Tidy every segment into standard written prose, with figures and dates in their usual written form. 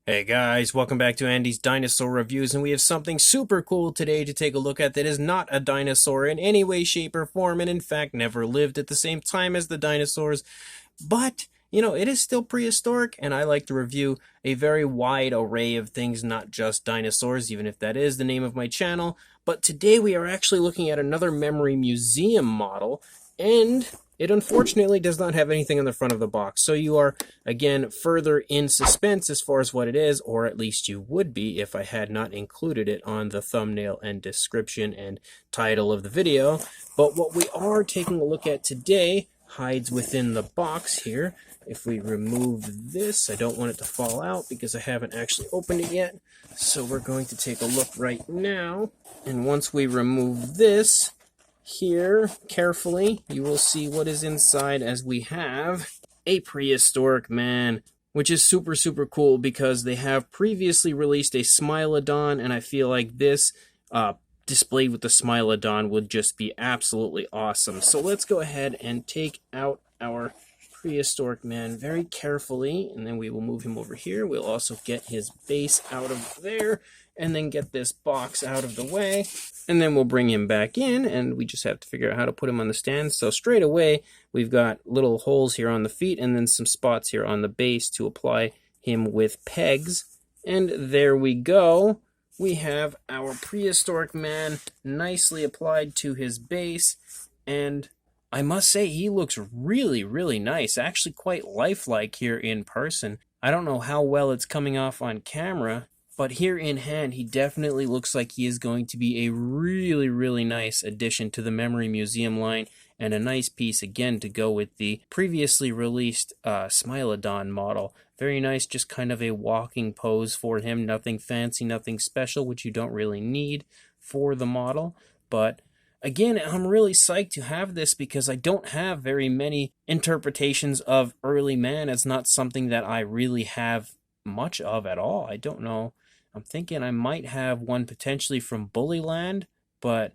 Hey guys, welcome back to Andy's Dinosaur Reviews, and we have something super cool today to take a look at that is not a dinosaur in any way, shape, or form, and in fact never lived at the same time as the dinosaurs. But, it is still prehistoric, and I like to review a very wide array of things, not just dinosaurs, even if that is the name of my channel. But today we are actually looking at another memory museum model, and it unfortunately does not have anything on the front of the box, so you are, again, further in suspense as far as what it is, or at least you would be if I had not included it on the thumbnail and description and title of the video. But what we are taking a look at today hides within the box here. If we remove this, I don't want it to fall out because I haven't actually opened it yet. So we're going to take a look right now, and once we remove this, here, carefully, you will see what is inside as we have a Prehistoric Man, which is super, super cool because they have previously released a Smilodon, and I feel like this displayed with the Smilodon would just be absolutely awesome. So let's go ahead and take out our Prehistoric Man very carefully, and then we will move him over here. We'll also get his base out of there, and then get this box out of the way, and then we'll bring him back in, and we just have to figure out how to put him on the stand. So straight away, we've got little holes here on the feet, and then some spots here on the base to apply him with pegs, and there we go. We have our Prehistoric Man nicely applied to his base, and I must say he looks really, really nice, actually quite lifelike here in person. I don't know how well it's coming off on camera, but here in hand, he definitely looks like he is going to be a really, really nice addition to the Memory Museum line, and a nice piece, again, to go with the previously released Smilodon model. Very nice, just kind of a walking pose for him. Nothing fancy, nothing special, which you don't really need for the model. But again, I'm really psyched to have this because I don't have very many interpretations of early man. It's not something that I really have much of at all. I don't know. I'm thinking I might have one potentially from Bullyland, but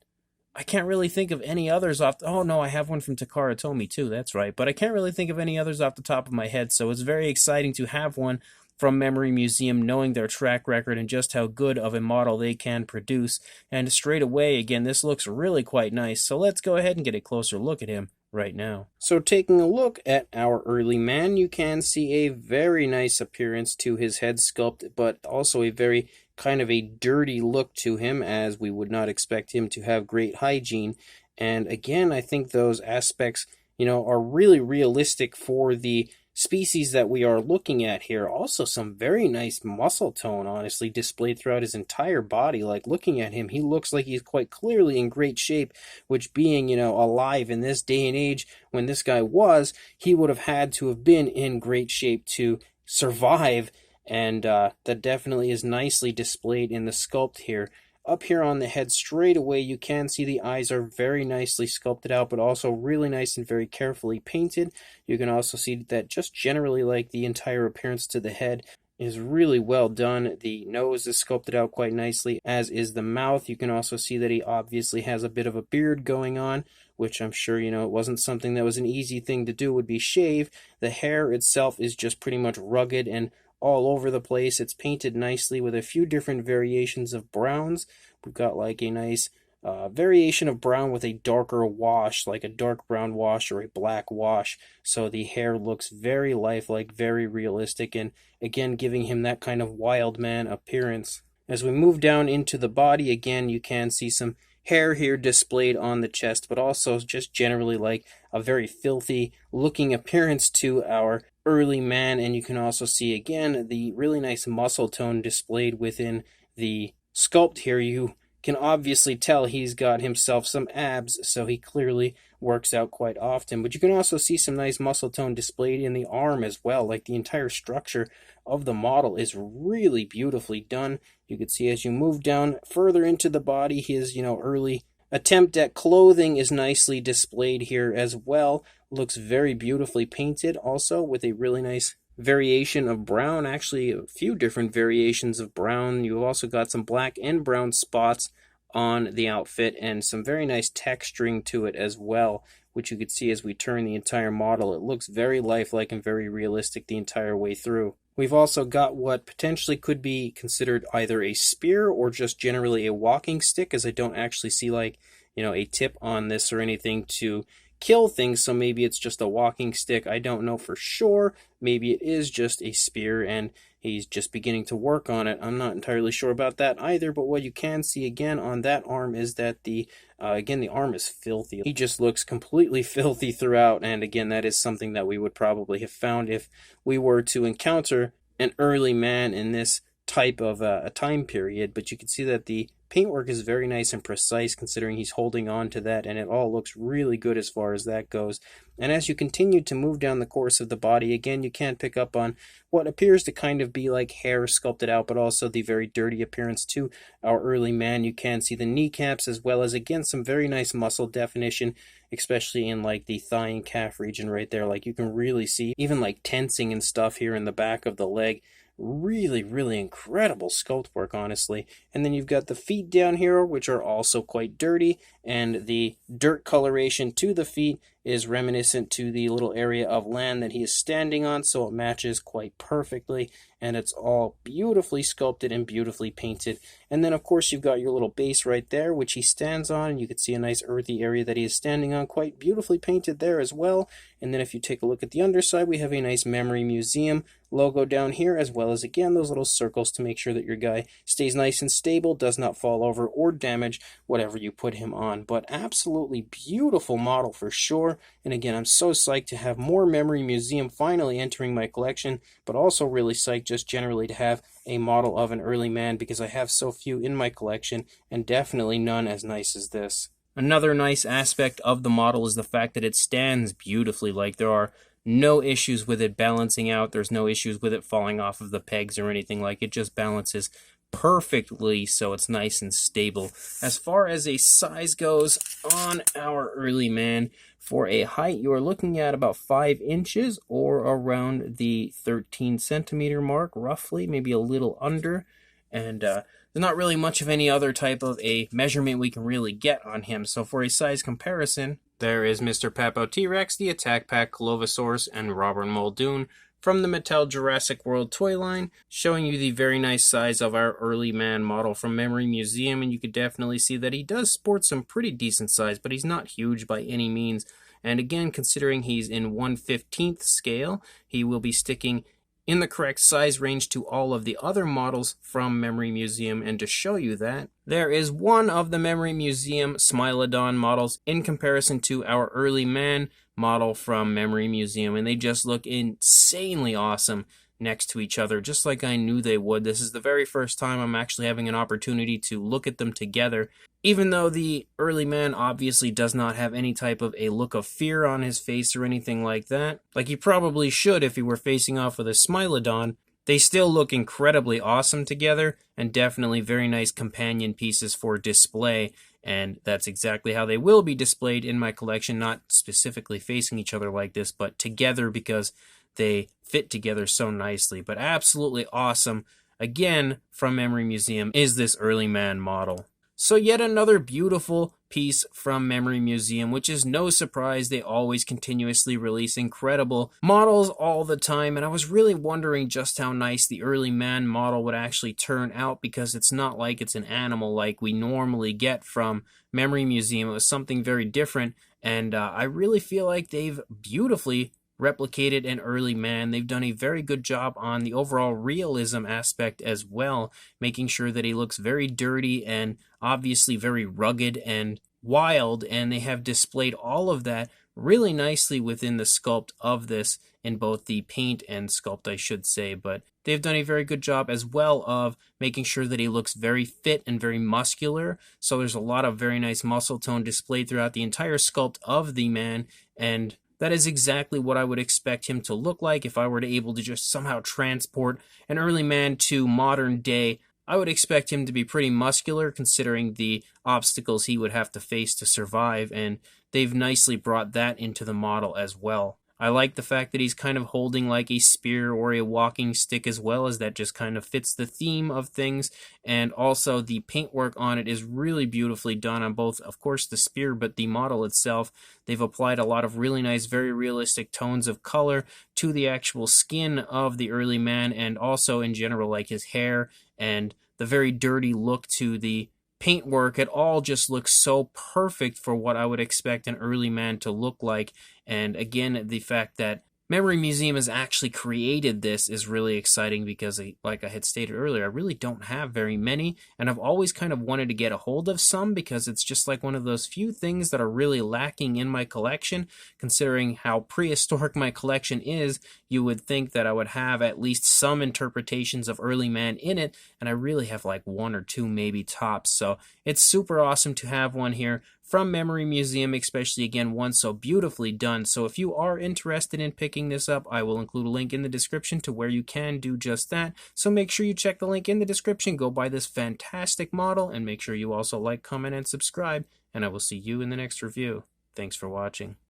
I can't really think of any others off. Oh no, I have one from Takara Tomy too. That's right, but I can't really think of any others off the top of my head. So it's very exciting to have one from Memory Museum, knowing their track record and just how good of a model they can produce. And straight away, again, this looks really quite nice. So let's go ahead and get a closer look at him right now. So taking a look at our early man, you can see a very nice appearance to his head sculpt, but also a very kind of a dirty look to him, as we would not expect him to have great hygiene. And again, I think those aspects, are really realistic for the species that we are looking at here. Also some very nice muscle tone, honestly, displayed throughout his entire body. Like, looking at him, he looks like he's quite clearly in great shape, which, being, alive in this day and age when this guy was, he would have had to have been in great shape to survive, and that definitely is nicely displayed in the sculpt here. Up here on the head, straight away, you can see the eyes are very nicely sculpted out, but also really nice and very carefully painted. You can also see that just generally, like, the entire appearance to the head is really well done. The nose is sculpted out quite nicely, as is the mouth. You can also see that he obviously has a bit of a beard going on, which I'm sure, it wasn't something that was an easy thing to do, would be shave. The hair itself is just pretty much rugged and all over the place. It's painted nicely with a few different variations of browns. We've got like a nice variation of brown with a darker wash, like a dark brown wash or a black wash. So the hair looks very lifelike, very realistic, and again, giving him that kind of wild man appearance. As we move down into the body, again, you can see some hair here displayed on the chest, but also just generally like a very filthy looking appearance to our early man. And you can also see, again, the really nice muscle tone displayed within the sculpt here. You can obviously tell he's got himself some abs, so he clearly works out quite often. But you can also see some nice muscle tone displayed in the arm as well. Like, the entire structure of the model is really beautifully done. You can see as you move down further into the body, his, early attempt at clothing is nicely displayed here as well. Looks very beautifully painted, also with a really nice variation of brown, actually a few different variations of brown. You've also got some black and brown spots on the outfit and some very nice texturing to it as well, which you could see as we turn the entire model. It looks very lifelike and very realistic the entire way through. We've also got what potentially could be considered either a spear or just generally a walking stick, as I don't actually see like, a tip on this or anything to kill things, so maybe it's just a walking stick. I don't know for sure. Maybe it is just a spear and he's just beginning to work on it. I'm not entirely sure about that either, but what you can see again on that arm is that the arm is filthy. He just looks completely filthy throughout, and again, that is something that we would probably have found if we were to encounter an early man in this type of a time period. But you can see that the paintwork is very nice and precise considering he's holding on to that, and it all looks really good as far as that goes. And as you continue to move down the course of the body, again, you can pick up on what appears to kind of be like hair sculpted out, but also the very dirty appearance to our early man. You can see the kneecaps as well as, again, some very nice muscle definition, especially in like the thigh and calf region right there. Like you can really see even like tensing and stuff here in the back of the leg. Really, really incredible sculpt work, honestly. And then you've got the feet down here, which are also quite dirty, and the dirt coloration to the feet is reminiscent to the little area of land that he is standing on, so it matches quite perfectly, and it's all beautifully sculpted and beautifully painted. And then of course you've got your little base right there, which he stands on, and you can see a nice earthy area that he is standing on, quite beautifully painted there as well. And then if you take a look at the underside, we have a nice Memory Museum logo down here, as well as again those little circles to make sure that your guy stays nice and stable, does not fall over or damage whatever you put him on. But absolutely beautiful model for sure. And again, I'm so psyched to have more Memory Museum finally entering my collection, but also really psyched just generally to have a model of an early man, because I have so few in my collection and definitely none as nice as this. Another nice aspect of the model is the fact that it stands beautifully. Like there are no issues with it balancing out. There's no issues with it falling off of the pegs or anything. Like it just balances perfectly, so it's nice and stable. As far as a size goes on our early man, for a height, you are looking at about 5 inches or around the 13 centimeter mark, roughly, maybe a little under. And there's not really much of any other type of a measurement we can really get on him. So for a size comparison, there is Mr. Papo T-Rex, the Attack Pack Colovosaurus, and Robert Muldoon from the Mattel Jurassic World toy line, showing you the very nice size of our early man model from Memory Museum. And you could definitely see that he does sport some pretty decent size, but he's not huge by any means. And again, considering he's in 1/15th scale, he will be sticking in the correct size range to all of the other models from Memory Museum. And to show you that, there is one of the Memory Museum Smilodon models in comparison to our early man model from Memory Museum, and they just look insanely awesome next to each other, just like I knew they would. This is the very first time I'm actually having an opportunity to look at them together, even though the early man obviously does not have any type of a look of fear on his face or anything like that, like he probably should if he were facing off with a Smilodon. They still look incredibly awesome together, and definitely very nice companion pieces for display, and that's exactly how they will be displayed in my collection, not specifically facing each other like this, but together because they fit together so nicely. But absolutely awesome, again, from Memory Museum, is this early man model. So yet another beautiful piece from Memory Museum, which is no surprise. They always continuously release incredible models all the time, and I was really wondering just how nice the early man model would actually turn out, because it's not like it's an animal like we normally get from Memory Museum. It was something very different, and I really feel like they've beautifully replicated an early man. They've done a very good job on the overall realism aspect as well, making sure that he looks very dirty and obviously very rugged and wild, and they have displayed all of that really nicely within the sculpt of this, in both the paint and sculpt, I should say. But they've done a very good job as well of making sure that he looks very fit and very muscular, so there's a lot of very nice muscle tone displayed throughout the entire sculpt of the man, and that is exactly what I would expect him to look like if I were to able to just somehow transport an early man to modern day. I would expect him to be pretty muscular considering the obstacles he would have to face to survive, and they've nicely brought that into the model as well. I like the fact that he's kind of holding like a spear or a walking stick as well, as that just kind of fits the theme of things. And also the paintwork on it is really beautifully done on both, of course, the spear, but the model itself. They've applied a lot of really nice, very realistic tones of color to the actual skin of the early man, and also in general like his hair and the very dirty look to the paintwork. It all just looks so perfect for what I would expect an early man to look like. And again, the fact that Memory Museum has actually created this is really exciting, because like I had stated earlier, I really don't have very many, and I've always kind of wanted to get a hold of some, because it's just like one of those few things that are really lacking in my collection. Considering how prehistoric my collection is, you would think that I would have at least some interpretations of early man in it, and I really have like one or two maybe tops. So it's super awesome to have one here from Memory Museum, especially again one so beautifully done. So if you are interested in picking this up, I will include a link in the description to where you can do just that. So make sure you check the link in the description, go buy this fantastic model, and make sure you also like, comment, and subscribe, and I will see you in the next review. Thanks for watching.